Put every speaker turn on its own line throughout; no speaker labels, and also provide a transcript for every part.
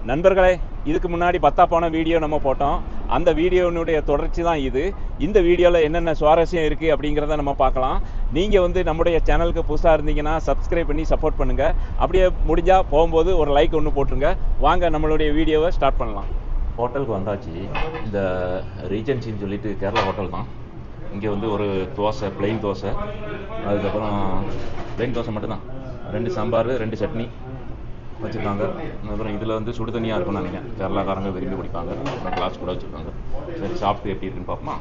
நண்பர்களே, இதுக்கு முன்னாடி பத்தா போன வீடியோ நம்ம போட்டோம். அந்த வீடியோனுடைய தொடர்ச்சி தான் இது. இந்த வீடியோவில் என்னென்ன சுவாரஸ்யம் இருக்குது அப்படிங்கிறத நம்ம பார்க்கலாம். நீங்கள் வந்து நம்முடைய சேனலுக்கு புதுசாக இருந்தீங்கன்னா சப்ஸ்கிரைப் பண்ணி சப்போர்ட் பண்ணுங்கள். அப்படியே முடிஞ்சால் போகும்போது ஒரு லைக் ஒன்று போட்டுருங்க. வாங்க நம்மளுடைய வீடியோவை ஸ்டார்ட் பண்ணலாம். ஹோட்டலுக்கு வந்தாச்சு. இந்த ரீஜென்சின்னு சொல்லிட்டு கேரளா ஹோட்டல் தான். இங்கே வந்து ஒரு தோசை, பிளெயின் தோசை, அதுக்கப்புறம் பிளெயின் தோசை மட்டும்தான், 2 சாம்பார் 2 சட்னி வச்சுருக்காங்க. அப்புறம் இதில் வந்து சுடு தண்ணியாக இருக்கும்னு நினைக்கிறேன். கேரளாக்காரங்க விரும்பி குடிப்பாங்க. கிளாஸ் கூட வச்சுருக்காங்க. சரி, சாப்பிட்டு எப்படி இருக்குன்னு பார்ப்போமா?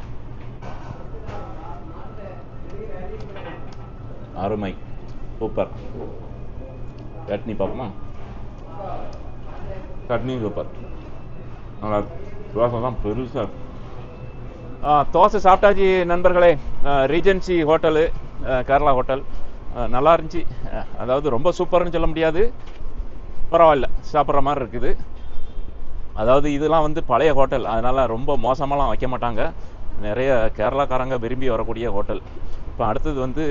அருமை, சூப்பர். சட்னி பார்ப்போமா? சட்னி சூப்பர், நல்லா தோசை தான் பெருசாக. தோசை சாப்பிட்டாச்சு நண்பர்களே. ரீஜென்சி ஹோட்டலு, கேரளா ஹோட்டல் நல்லா இருந்துச்சு. அதாவது ரொம்ப சூப்பர்னு சொல்ல முடியாது, பரவாயில்ல, சாப்பிட்ற மாதிரி இருக்குது. அதாவது இதெல்லாம் வந்து பழைய ஹோட்டல், அதனால் ரொம்ப மோசமாலாம் வைக்க மாட்டாங்க. நிறைய கேரளாக்காரங்க விரும்பி வரக்கூடிய ஹோட்டல். இப்போ அடுத்தது வந்து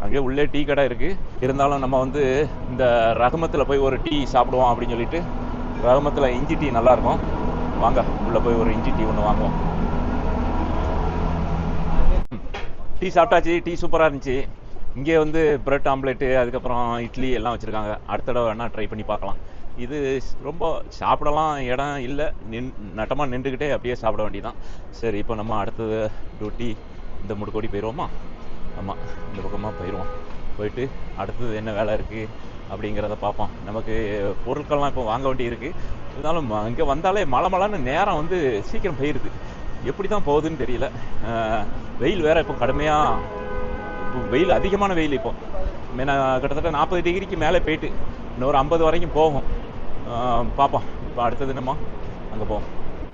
அங்கே உள்ளே டீ கடை இருக்குது. இருந்தாலும் நம்ம வந்து இந்த ரகமத்தில் போய் ஒரு டீ சாப்பிடுவோம் அப்படின்னு சொல்லிட்டு, ரகமத்தில் இஞ்சி டீ நல்லாயிருக்கும். வாங்க உள்ளே போய் ஒரு இஞ்சி டீ ஒன்று வாங்குவோம். டீ சாப்பிட்டாச்சு. டீ சூப்பராக இருந்துச்சு. இங்கே வந்து பிரெட் ஆம்லேட்டு, அதுக்கப்புறம் இட்லி எல்லாம் வச்சுருக்காங்க. அடுத்த தடவை வேணால் ட்ரை பண்ணி பார்க்கலாம். இது ரொம்ப சாப்பிடலாம் இடம் இல்லை, நட்டமாக நின்றுக்கிட்டே அப்படியே சாப்பிட வேண்டியதான். சரி, இப்போ நம்ம அடுத்தது டியூட்டி இந்த முடுக்கோடி போயிடுவோமா? ஆமாம், இந்த பக்கமாக போயிடுவோம். போயிட்டு அடுத்தது என்ன வேலை இருக்குது அப்படிங்கிறத பார்ப்போம். நமக்கு பொருட்கள்லாம் இப்போ வாங்க வேண்டி இருக்குது. இருந்தாலும் இங்கே வந்தாலே மழை நேரம் வந்து சீக்கிரம் போயிடுது. எப்படி தான் போகுதுன்னு தெரியல. வெயில் வேறு இப்போ கடுமையாக, வெயில் அதிகமான வெயில். இப்போ கிட்டத்தட்ட 40 டிகிரிக்கு மேலே போயிட்டு இன்னொரு 50 வரைக்கும் போகும். பார்ப்போம். இப்போ அடுத்தது நம்ம அங்கே போவோம்.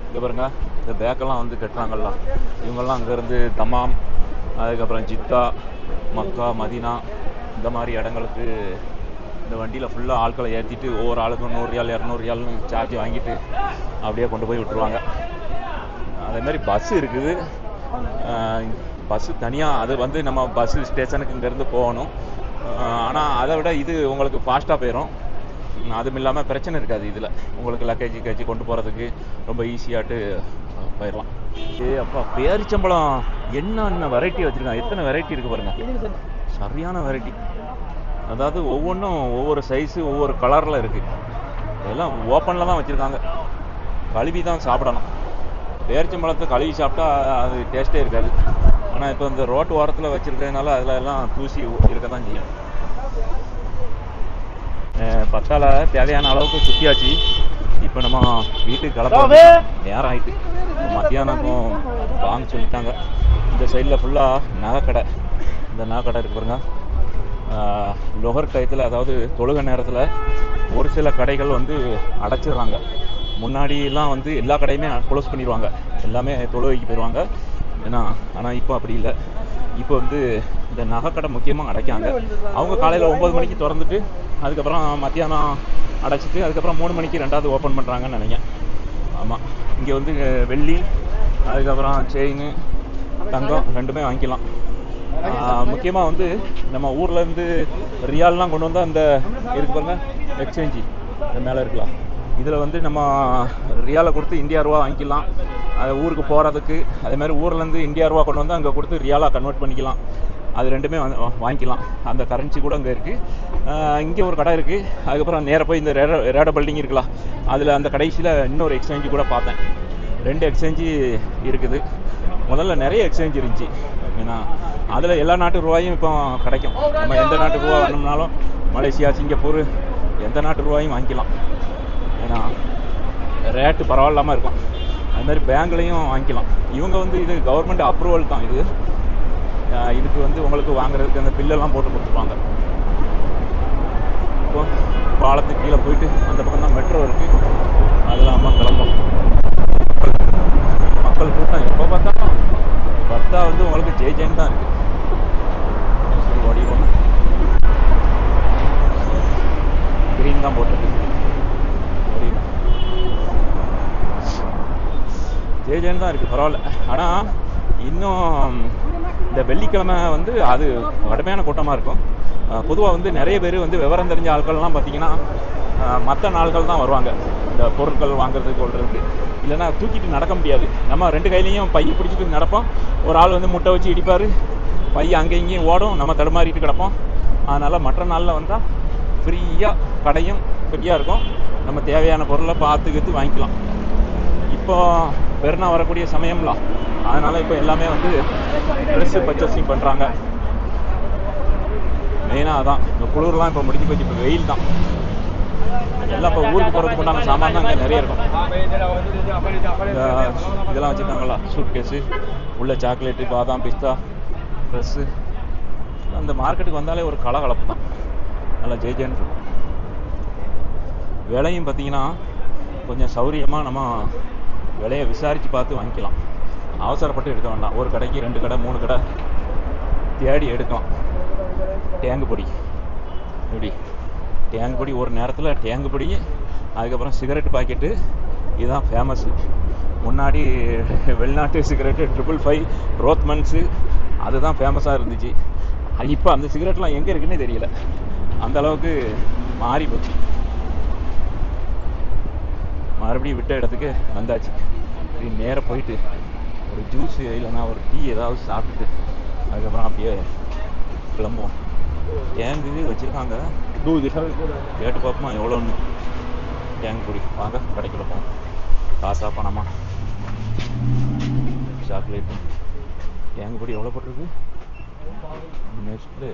இங்கே பாருங்க, இந்த பேக்கெல்லாம் வந்து கட்டுறாங்கல்ல, இவங்கெல்லாம் அங்கேருந்து தமாம், அதுக்கப்புறம் ஜித்தா, மக்கா, மதினா, இந்த மாதிரி இடங்களுக்கு இந்த வண்டியில் ஃபுல்லாக ஆட்களை ஏற்றிட்டு ஒவ்வொரு ஆளுக்கும் 100 ரியால் 200 ரியால்னு சார்ஜ் வாங்கிட்டு அப்படியே கொண்டு போய் விட்டுருவாங்க. அதேமாதிரி பஸ்ஸு இருக்குது. பஸ்ஸு தனியாக, அது வந்து நம்ம பஸ்ஸு ஸ்டேஷனுக்கு இங்கேருந்து போகணும். ஆனால் அதை விட இது உங்களுக்கு ஃபாஸ்ட்டாக போயிடும். அதுவும் இல்லாமல் பிரச்சனை இருக்காது. இதில் உங்களுக்கு லக்கேஜ் கொண்டு போகிறதுக்கு ரொம்ப ஈஸியாட்டு போயிடலாம். அப்பா, பேரிச்சம்பழம் என்ன வெரைட்டி வச்சுருக்காங்க. எத்தனை வெரைட்டி இருக்குது பாருங்கள், சரியான வெரைட்டி. அதாவது ஒவ்வொன்றும் ஒவ்வொரு சைஸு, ஒவ்வொரு கலரில் இருக்குது. இதெல்லாம் ஓப்பனில் தான் வச்சுருக்காங்க. கழுவி தான் சாப்பிடணும். பேரிச்சம்பழத்தை கழுவி சாப்பிட்டா அது டேஸ்ட்டே இருக்காது. ஆனால் இப்போ இந்த ரோட்டு ஓரத்தில் வச்சுருக்கிறதுனால அதில் எல்லாம் தூசி இருக்க தான் செய்யும். பத்தால தேவையான அளவுக்கு சுற்றியாச்சு. இப்போ நம்ம வீட்டுக்கு கிளம்ப நேரம் ஆகிட்டு. மத்தியானம் வாங்க சொல்லிட்டாங்க. இந்த சைடில் ஃபுல்லாக நகைக்கடை. இந்த நகைக்கடை இருக்கு பாருங்க. லொஹர் டயத்தில், அதாவது தொழுகை நேரத்தில் ஒரு சில கடைகள் வந்து அடைச்சிடுறாங்க. முன்னாடியெல்லாம் வந்து எல்லா கடையுமே க்ளோஸ் பண்ணிடுவாங்க, எல்லாமே தொழுகைக்கு போயிடுவாங்க. ஏன்னா ஆனால் இப்போ அப்படி இல்லை. இப்போ வந்து இந்த நகைக்கடை முக்கியமாக அடைக்காங்க. அவங்க காலையில் 9 மணிக்கு திறந்துட்டு அதுக்கப்புறம் மத்தியானம் அடைச்சிட்டு அதுக்கப்புறம் 3 மணிக்கு ரெண்டாவது ஓப்பன் பண்ணுறாங்கன்னு நினைக்கிறேன். ஆமாம், இங்கே வந்து வெள்ளி, அதுக்கப்புறம் செயின், தங்கம் ரெண்டுமே வாங்கிக்கலாம். முக்கியமாக வந்து நம்ம ஊர்லேருந்து ரியால்லாம் கொண்டு வந்தால் அந்த இருக்கு பாருங்க, எக்ஸ்சேஞ்சு மேலே இருக்கலாம். இதில் வந்து நம்ம ரியாலை கொடுத்து இந்தியா ரூபா வாங்கிக்கலாம். அது ஊருக்கு போகிறதுக்கு. அதேமாதிரி ஊர்லேருந்து இந்தியா ரூபா கொண்டு வந்து அங்கே கொடுத்து ரியாலாக கன்வெர்ட் பண்ணிக்கலாம். அது ரெண்டுமே வாங்கிக்கலாம். அந்த கரன்சி கூட அங்கே இருக்குது. இங்கே ஒரு கடை இருக்குது. அதுக்கப்புறம் நேராக போய் இந்த ரேட பில்டிங் இருக்கலாம், அதில் அந்த கடைசியில் இன்னொரு எக்ஸ்சேஞ்சு கூட பார்த்தேன். 2 எக்ஸ்சேஞ்சு இருக்குது. முதல்ல நிறைய எக்ஸ்சேஞ்ச் இருந்துச்சு. ஏன்னா அதில் எல்லா நாட்டு ரூபாயும் இப்போ கிடைக்கும். நம்ம எந்த நாட்டு ரூபா வேணும்னாலும் மலேசியா, சிங்கப்பூர், எந்த நாட்டு ரூபாயும் வாங்கிக்கலாம். ஏன்னா ரேட்டு பரவாயில்லாமல் இருக்கும். அதுமாதிரி பேங்க்லேயும் வாங்கிக்கலாம். இவங்க வந்து இது கவர்மெண்ட் அப்ரூவல் தான். இதுக்கு வந்து உங்களுக்கு வாங்குறதுக்கு அந்த பில்லெல்லாம் போட்டு கொடுத்துருவாங்க. இப்போ பாலத்துக்கு கீழே போயிட்டு அந்த பக்கம் தான் மெட்ரோ இருக்குது. அதெல்லாம் அம்மா கிளம்பும். மக்கள் கூட்டம் எப்போ பார்த்தாலும் பத்தா வந்து உங்களுக்கு ஜெயின் தான் இருக்குது. சரி, ஓடிடுவோம். க்ரீன் தான் போட்டிருக்கு. ஜெயின் தான் இருக்குது, பரவாயில்ல. ஆனால் இன்னும் இந்த வெள்ளிக்கிழமை வந்து அது கடுமையான கூட்டமாக இருக்கும். பொதுவாக வந்து நிறைய பேர் வந்து விவரம் தெரிஞ்ச ஆட்கள்லாம் பார்த்திங்கன்னா மற்ற நாள்கள் தான் வருவாங்க. இந்த பொருட்கள் வாங்குறதுக்கு கொள்றதுக்கு. இல்லைன்னா தூக்கிட்டு நடக்க முடியாது. நம்ம 2 கையிலையும் பையை பிடிச்சிட்டு நடப்போம். ஒரு ஆள் வந்து முட்டை வச்சு இடிப்பார், பை அங்கே இங்கேயும் ஓடும், நம்ம தடுமாறிட்டு கிடப்போம். அதனால் மற்ற நாளில் வந்தால் ஃப்ரீயாக கடையும் ஃப்ரீயாக இருக்கும். நம்ம தேவையான பொருளை பார்த்துக்கிட்டு வாங்கிக்கலாம். இப்போ பெருனா வரக்கூடிய சமயம்லாம், அதனால் இப்போ எல்லாமே வந்து ட்ரெஸ்ஸு பர்ச்சேசிங் பண்ணுறாங்க. மெயினாக அதான். இந்த குளிர்லாம் இப்போ முடிஞ்சு போச்சு. இப்போ வெயில் தான். எல்லாம் இப்போ ஊருக்கு போகிறதுக்கு உண்டான சாமான் தான் இங்கே நிறைய இருக்கும். இதெல்லாம் வச்சுருக்காங்களா, சூட் கேஸு, உள்ள சாக்லேட்டு, பாதாம், பிஸ்தா, ட்ரெஸ்ஸு. அந்த மார்க்கெட்டுக்கு வந்தாலே ஒரு கலகலப்பு தான். நல்லா ஜெய்ஜேன்னு இருக்கும். விலையும் பார்த்திங்கன்னா கொஞ்சம் சௌரியமாக நம்ம விலையை விசாரித்து பார்த்து வாங்கிக்கலாம். அவசரப்பட்டு எடுக்க வேண்டாம். ஒரு கடைக்கு 2 கடை 3 கடை தேடி எடுக்கலாம். டேங்கு பொடி, இப்படி டேங்கு பொடி ஒரு நேரத்தில் டேங்கு பொடி, அதுக்கப்புறம் சிகரெட் பாக்கெட்டு, இதுதான் ஃபேமஸ்ஸு. முன்னாடி வெளிநாட்டு சிகரெட்டு 555 ரோத்மன்ஸு, அதுதான் ஃபேமஸாக இருந்துச்சு. இப்போ அந்த சிகரெட்லாம் எங்கே இருக்குன்னே தெரியல. அந்த அளவுக்கு மாறி போச்சு. மறுபடியும் விட்ட இடத்துக்கு வந்தாச்சு. நேராக போயிட்டு ஒரு ஜூஸு இல்லைன்னா ஒரு டீ ஏதாவது சாப்பிட்டுட்டு அதுக்கப்புறம் அப்படியே கிளம்புவோம். டேங்கு வச்சுருக்காங்க, கேட்டு பார்ப்போமா எவ்வளோன்னு. டேங்கு பொடி வாங்க, கடைக்குள்ள போவோம். காசா பணமா? சாக்லேட்டு டேங்கு பொடி எவ்வளோ போட்டிருக்கு? நெக்ஸ்ட்டு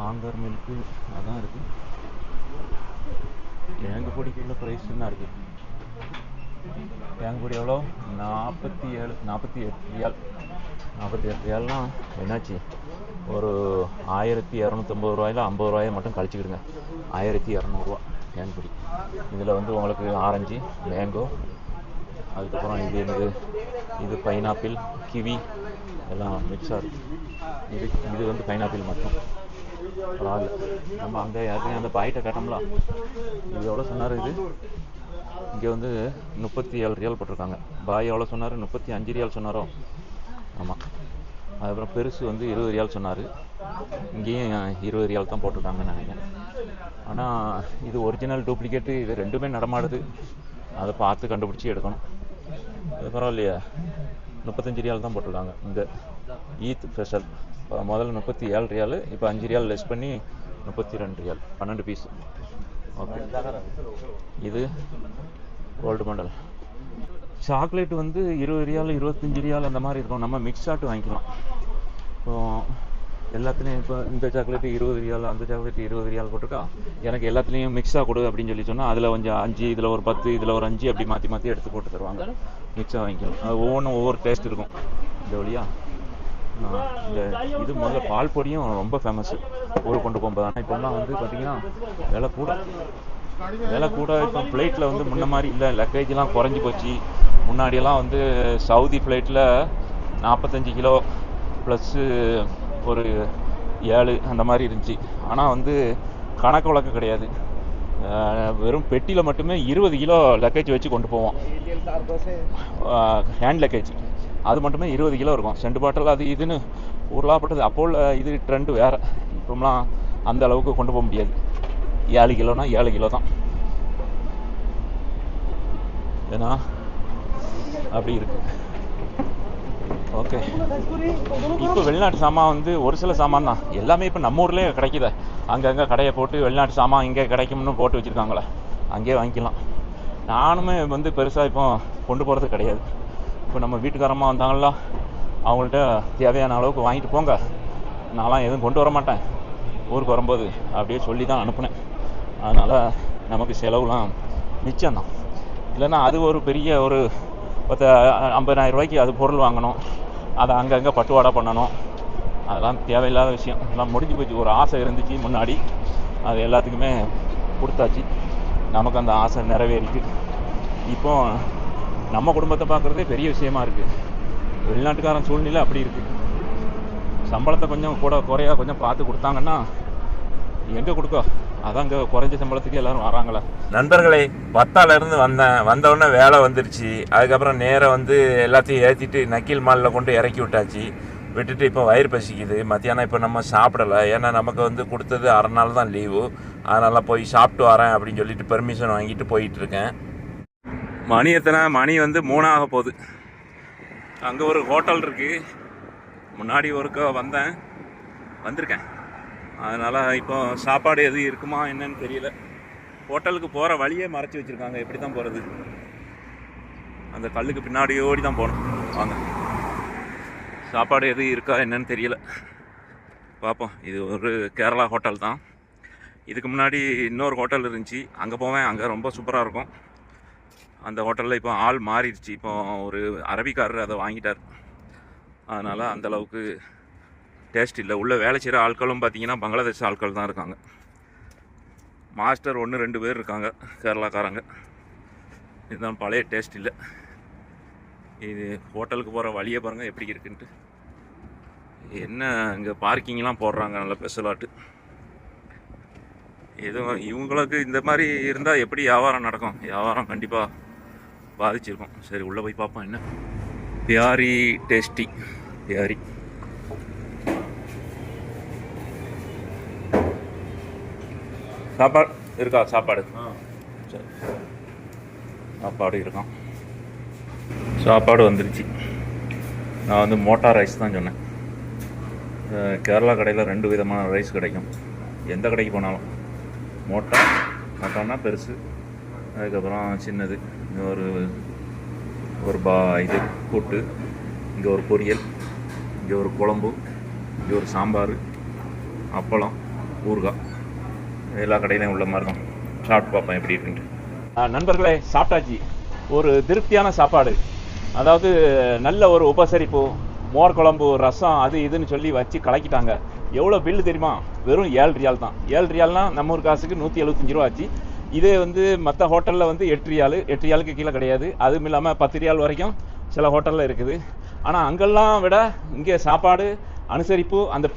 ஆங்கர் மில்க்கு அதான் இருக்குது. டேங்கு பொடிக்குள்ள ப்ரைஸ் என்ன இருக்குது? டேங்கு பொடி எவ்வளோ? 48 ரியால். 48 ரியால்னால் என்னாச்சு? ஒரு 1250 ரூபாயில் 50 ரூபாயை மட்டும் கழிச்சிக்கிடுங்க. 1200 ரூபா டேங்கு பொடி. இதில் வந்து உங்களுக்கு ஆரஞ்சு, மேங்கோ, அதுக்கப்புறம் இது என்னது, இது பைனாப்பிள், கிவி எல்லாம் மிக்ஸாக இருக்குது. இது வந்து பைனாப்பிள் மட்டும். பரவாயில்ல. நம்ம அங்கே யாருக்கும் அந்த பாயிட்ட கட்டம்ல. இது எவ்வளோ சொன்னார்? இது இங்கே வந்து 37 ரியால் போட்டிருக்காங்க. பாய் எவ்வளோ சொன்னார்? 35 ரியால் சொன்னாரோ? ஆமாம். அதுக்கப்புறம் பெருசு வந்து 20 ரியால் சொன்னார். இங்கேயும் 20 ரியால் தான் போட்டிருக்காங்கன்னு நினைக்கிறேன். ஆனால் இது ஒரிஜினல் டூப்ளிகேட்டு, இது ரெண்டுமே நடமாடுது. அதை பார்த்து கண்டுபிடிச்சி எடுக்கணும். அது பரவாயில்லையா? 35 ரியால் தான் போட்டிருக்காங்க. இந்த ஈத் ஸ்பெஷல் முதல்ல 37 ரியால், இப்போ 5 ரியால் லெஸ் பண்ணி 32 ரியால், 12 பீஸ். ஓகே. இது கோல்டு மாடல் சாக்லேட் வந்து 20 ரியால் 25 ரியால் அந்த மாதிரி இருக்கும். நம்ம மிக்ஸ் ஆட்டு வாங்கிக்கலாம். இப்போ எல்லாத்துலேயும் இப்போ இந்த சாக்லேட்டு 20 ரியால், அந்த சாக்லேட்டு 20 ரியால் போட்டிருக்கா. எனக்கு எல்லாத்துலேயும் மிக்ஸாக கொடு அப்படின்னு சொல்லி சொன்னால் அதில் கொஞ்சம் 5, இதில் ஒரு 10, இதில் ஒரு 5 அப்படி மாற்றி மாற்றி எடுத்து போட்டு தருவாங்க. மிக்ஸாக வாங்கிக்கலாம். அது ஒவ்வொன்றும் ஒவ்வொரு டேஸ்ட் இருக்கும். இந்த வழியா இந்த இது முதல்ல பால் பொடியும் ரொம்ப ஃபேமஸ்ஸு. ஊருக்கு கொண்டு போகும்போது. ஆனால் இப்போலாம் வந்து பார்த்திங்கன்னா விலை கூட. இப்போ ஃப்ளைட்டில் வந்து முன்ன மாதிரி இல்லை. லக்கேஜெலாம் குறைஞ்சி போச்சு. முன்னாடியெல்லாம் வந்து சவுதி ஃப்ளைட்டில் 45 கிலோ ப்ளஸ்ஸு ஒரு 7 அந்த மாதிரி இருந்துச்சு. ஆனால் வந்து கணக்கு வழக்கு கிடையாது. வெறும் பெட்டியில் மட்டுமே 20 கிலோ லக்கேஜ் வச்சு கொண்டு போவோம். ஹேண்ட் லக்கேஜ் அது மட்டுமே 20 கிலோ இருக்கும். சென்ட் பாட்டில் அது இதுன்னு ஊர்லாப்பட்டது. அப்போ உள்ள இது ட்ரெண்டு வேறு. இப்போலாம் அந்த அளவுக்கு கொண்டு போக முடியாது. 7 கிலோனா 7 கிலோ தான். ஏன்னா அப்படி இருக்கு. ஓகே. இப்போ வெளிநாட்டு சாமான் வந்து ஒரு சில சாமான் தான். எல்லாமே இப்போ நம்ம ஊர்லேயே கிடைக்குது. அங்கங்கே கடையை போட்டு வெளிநாட்டு சாமான் இங்கே கிடைக்கும்னு போட்டு வச்சுருக்காங்களே, அங்கேயே வாங்கிக்கலாம். நானுமே வந்து பெருசாக இப்போ கொண்டு போகிறது கிடையாது. இப்போ நம்ம வீட்டுக்காரமாக வந்தாங்களா, அவங்கள்ட்ட தேவையான அளவுக்கு வாங்கிட்டு போங்க, நான்லாம் எதுவும் கொண்டு வர மாட்டேன் ஊருக்கு வரும்போது அப்படியே சொல்லி தான் அனுப்புனேன். அதனால் நமக்கு செலவுலாம் மிச்சம்தான். இல்லைன்னா அது ஒரு பெரிய ஒரு 50,000 ரூபாய்க்கு அது பொருள் வாங்கணும், அதை அங்கங்கே பட்டுவாடா பண்ணணும். அதெல்லாம் தேவையில்லாத விஷயம். எல்லாம் முடிஞ்சு போச்சு. ஒரு ஆசை இருந்துச்சு முன்னாடி, அது எல்லாத்துக்குமே கொடுத்தாச்சு. நமக்கு அந்த ஆசை நிறைவேறிட்டு இப்போ நம்ம குடும்பத்தை பார்க்குறதே பெரிய விஷயமா இருக்குது. வெளிநாட்டுக்காரன் சூழ்நிலை அப்படி இருக்குது. சம்பளத்தை கொஞ்சம் குறையா கொஞ்சம் பார்த்து கொடுத்தாங்கன்னா எங்கே கொடுக்க, அதான் இங்கே குறைஞ்ச சம்பளத்துக்கு எல்லோரும் வராங்களே. நண்பர்களே, பத்தாலேருந்து வந்தவுடனே வேலை வந்துருச்சு. அதுக்கப்புறம் நேராக வந்து எல்லாத்தையும் ஏற்றிட்டு நக்கீல் மாலில் கொண்டு இறக்கி விட்டாச்சு. விட்டுட்டு இப்போ வயிறு பசிக்குது. மத்தியானம் இப்போ நம்ம சாப்பிடலை, ஏன்னா நமக்கு வந்து கொடுத்தது அரை நாள் தான் லீவு. அதனால் போய் சாப்பிட்டு வரேன் அப்படின்னு சொல்லிட்டு பெர்மிஷன் வாங்கிட்டு போயிட்டுருக்கேன். மணி எத்தனை? மணி வந்து 3 ஆக போகுது. அங்கே ஒரு ஹோட்டல் இருக்குது, முன்னாடி ஒருக்கா வந்திருக்கேன். அதனால் இப்போ சாப்பாடு எதுவும் இருக்குமா என்னன்னு தெரியல. ஹோட்டலுக்கு போகிற வழியே மறைச்சி வச்சுருக்காங்க, எப்படி தான் போகிறது? அந்த கல்லுக்கு பின்னாடி ஓடி தான் போகணும். வாங்க, சாப்பாடு எதுவும் இருக்கா என்னன்னு தெரியல, பார்ப்போம். இது ஒரு கேரளா ஹோட்டல் தான். இதுக்கு முன்னாடி இன்னொரு ஹோட்டல் இருந்துச்சு, அங்கே போவேன். அங்கே ரொம்ப சூப்பராக இருக்கும். அந்த ஹோட்டலில் இப்போ ஆள் மாறிடுச்சு. இப்போ ஒரு அரபிக்காரர் அதை வாங்கிட்டார். அதனால் அந்தளவுக்கு டேஸ்ட் இல்லை. உள்ளே வேலை செய்கிற ஆட்களும் பார்த்திங்கன்னா பங்களாதேஷ் ஆட்கள் தான் இருக்காங்க. மாஸ்டர் 1-2 பேர் இருக்காங்க, கேரளாக்காரங்க. இதுதான் பழைய டேஸ்ட் இல்லை. இது ஹோட்டலுக்கு போகிற வழியை பாருங்கள் எப்படி இருக்குன்ட்டு. என்ன இங்கே பார்க்கிங்லாம் போடுறாங்க, நல்ல ஸ்பெஷலாட்டு. எதுவும் இவங்களுக்கு இந்த மாதிரி இருந்தால் எப்படி வியாபாரம் நடக்கும்? வியாபாரம் கண்டிப்பாக பாதிச்சிருக்கும். சரி, உள்ளே போய் பார்ப்போம். என்ன பியாரி டேஸ்டி பியாரி. சாப்பாடு இருக்கா? சாப்பாடு சரி, சாப்பாடு இருக்கான். சாப்பாடு வந்துருச்சு. நான் வந்து மோட்டார் ரைஸ் தான் சொன்னேன். கேரளா கடையில் 2 விதமான ரைஸ் கிடைக்கும். எந்த கடைக்கு போனாலும் மோட்டார்னா பெருசு, அதுக்கப்புறம் சின்னது. இங்கே ஒரு இது கூட்டு, இங்கே ஒரு பொரியல், இங்கே ஒரு குழம்பு, இங்கே ஒரு சாம்பார், அப்பளம், ஊறுகாய். எல்லா கடையிலையும் உள்ள மாதிரி தான். சாப்பிட்டு பார்ப்பேன் எப்படி இருக்குன்ட்டு. நண்பர்களே, சாப்பிட்டாச்சு. ஒரு திருப்தியான சாப்பாடு. அதாவது நல்ல ஒரு உபசரிப்பு, மோர் குழம்பு, ரசம், அது இதுன்னு சொல்லி வச்சு கலக்கிட்டாங்க. எவ்வளோ பில்லு தெரியுமா? வெறும் 7 ரியால் தான். 7 ரியால்னா நம்ம ஒரு காசுக்கு 175 ரூபா ஆச்சு. இதே வந்து மற்ற ஹோட்டலில் வந்து 8 ரியாலுக்கு கீழே கிடையாது. அதுவும் இல்லாமல் 10 ரியால் வரைக்கும் சில ஹோட்டலில் இருக்குது. ஆனால் அங்கெல்லாம் விட இங்கே சாப்பாடு, அனுசரிப்பு, அந்த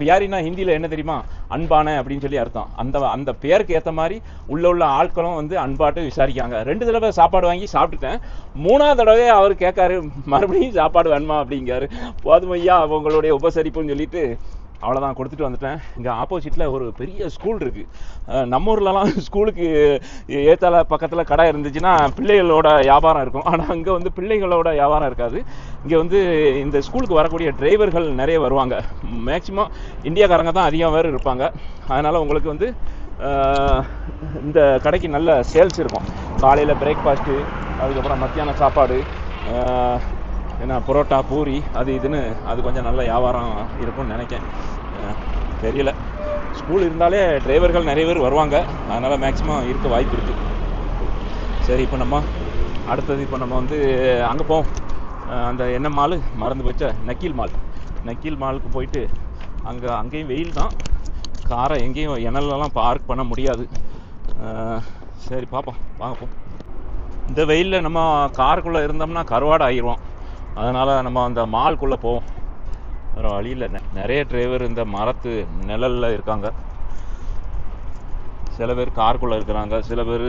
பியாரினா ஹிந்தியில் என்ன தெரியுமா? அன்பான அப்படின்னு சொல்லி அர்த்தம். அந்த பேருக்கு ஏற்ற மாதிரி உள்ள ஆட்களும் வந்து அன்பாட்டு விசாரிக்காங்க. 2 தடவை சாப்பாடு வாங்கி சாப்பிட்டுட்டேன். 3ஆவது தடவை அவர் கேட்காரு, மறுபடியும் சாப்பாடு வேணுமா அப்படிங்காரு. போதுமையா அவங்களுடைய உபசரிப்புன்னு சொல்லிட்டு அவ்வளோதான், கொடுத்துட்டு வந்துட்டேன். இங்கே ஆப்போசிட்டில் ஒரு பெரிய ஸ்கூல் இருக்குது. நம்ம ஊர்லலாம் ஸ்கூலுக்கு ஏத்தால பக்கத்தில் கடை இருந்துச்சுன்னா பிள்ளைகளோட வியாபாரம் இருக்கும். ஆனால் அங்கே வந்து பிள்ளைகளோட வியாபாரம் இருக்காது. இங்கே வந்து இந்த ஸ்கூலுக்கு வரக்கூடிய டிரைவர்கள் நிறைய வருவாங்க. மேக்சிமம் இந்தியாக்காரங்க தான் அதிகம் பேர் இருப்பாங்க. அதனால் உங்களுக்கு வந்து இந்த கடைக்கு நல்ல சேல்ஸ் இருக்கும். காலையில் பிரேக்ஃபாஸ்ட்டு, அதுக்கப்புறம் மத்தியான சாப்பாடு, ஏன்னா புரோட்டா, பூரி, அது இதுன்னு அது கொஞ்சம் நல்ல வியாபாரம் இருக்கும்னு நினைக்கிறேன். தெரியல. ஸ்கூல் இருந்தாலே டிரைவர்கள் நிறைய பேர் வருவாங்க. அதனால் மேக்ஸிமம் இருக்க வாய்ப்பு இருக்குது. சரி, இப்போ நம்ம வந்து அங்கே போவோம். அந்த என்ன மால் மறந்து போச்ச, நக்கீல் மாலுக்கு போயிட்டு அங்கேயும் வெயில் தான். காரை எங்கேயும் இணலெல்லாம் பார்க் பண்ண முடியாது. சரி, பார்ப்போம், வாங்க போ. இந்த வெயிலில் நம்ம காருக்குள்ளே இருந்தோம்னா கருவாடு ஆகிடுவோம். அதனால் நம்ம அந்த மால்குள்ளே போவோம். வேறு வழியில் நிறைய டிரைவர் இந்த மரத்து நிழலில் இருக்காங்க. சில பேர் காருக்குள்ளே இருக்கிறாங்க, சில பேர்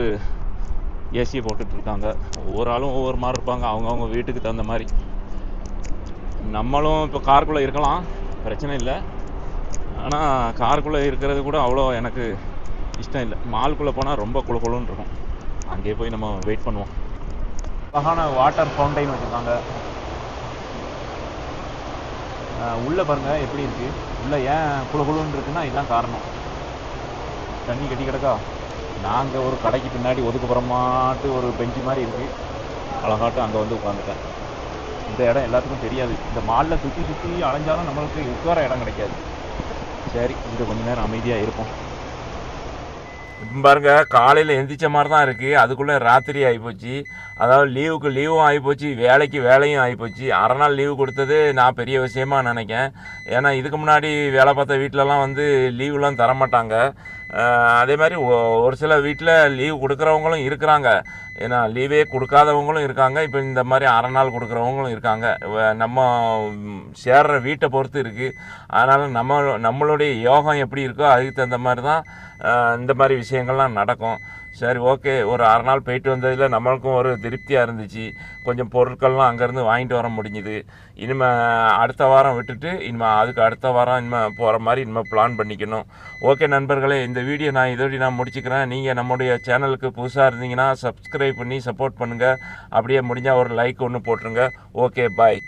ஏசியை போட்டுட்ருக்காங்க. ஒவ்வொரு ஆளும் ஒவ்வொரு மாதிரி இருப்பாங்க, அவங்கவுங்க வீட்டுக்கு தகுந்த மாதிரி. நம்மளும் இப்போ காருக்குள்ளே இருக்கலாம், பிரச்சனை இல்லை. ஆனால் காருக்குள்ளே இருக்கிறது கூட அவ்வளோ எனக்கு இஷ்டம் இல்லை. மால்குள்ளே போனால் ரொம்ப குளுன்னு இருக்கும். அங்கேயே போய் நம்ம வெயிட் பண்ணுவோம். அழகான வாட்டர் ஃபவுண்டைன் வச்சுருக்காங்க. உள்ளே பாருங்கள் எப்படி இருக்குது. உள்ளே ஏன் குளுன்னு இருக்குன்னா இதுதான் காரணம். தண்ணி கட்டி கிடக்கா. நாங்கள் ஒரு கடைக்கு பின்னாடி ஒதுக்குப்புறமாட்டு ஒரு பெஞ்சு மாதிரி இருக்குது. அழகாட்டும் அங்கே வந்து உட்காந்துட்டேன். இந்த இடம் எல்லாத்துக்கும் தெரியாது. இந்த மாலில் சுற்றி அலைஞ்சாலும் நம்மளுக்கு உட்கார இடம் கிடைக்காது. சரி, இங்கே கொஞ்சம் நேரம் அமைதியாக இருப்போம். இப்போ பாருங்க, காலையில் எந்திரிச்ச மாதிரி தான் இருக்குது. அதுக்குள்ளே ராத்திரி ஆகிப்போச்சு. அதாவது லீவும் ஆகிப்போச்சு, வேலையும் ஆகிப்போச்சு. அரை நாள் லீவு கொடுத்தது நான் பெரிய விஷயமா நினைக்கிறேன். ஏன்னா இதுக்கு முன்னாடி வேலை பார்த்த வீட்டிலலாம் வந்து லீவுலாம் தரமாட்டாங்க. அதே மாதிரி ஒரு சில வீட்டில் லீவு கொடுக்குறவங்களும் இருக்கிறாங்க. ஏன்னா லீவே கொடுக்காதவங்களும் இருக்காங்க. இப்போ இந்த மாதிரி அரை நாள் கொடுக்குறவங்களும் இருக்காங்க. நம்ம சேர்ற வீட்டை பொறுத்து இருக்குது. அதனால் நம்மளுடைய யோகம் எப்படி இருக்கோ அதுக்கு தகுந்த மாதிரி தான் இந்த மாதிரி விஷயங்கள்லாம் நடக்கும். சரி ஓகே, ஒரு 6 நாள் போயிட்டு வந்ததில் நம்மளுக்கும் ஒரு திருப்தியாக இருந்துச்சு. கொஞ்சம் பொருட்கள்லாம் அங்கேருந்து வாங்கிட்டு வர முடிஞ்சுது. இனிமேல் அடுத்த வாரம் விட்டுட்டு இனிமேல் அதுக்கு அடுத்த வாரம் இனிமேல் போகிற மாதிரி இனிமேல் பிளான் பண்ணிக்கணும். ஓகே நண்பர்களே, இந்த வீடியோ இதோடு நான் முடிச்சுக்கிறேன். நீங்கள் நம்முடைய சேனலுக்கு புதுசாக இருந்தீங்கன்னா சப்ஸ்கிரைப் பண்ணி சப்போர்ட் பண்ணுங்கள். அப்படியே முடிஞ்சால் ஒரு லைக் ஒன்று போட்டுருங்க. ஓகே, பாய்.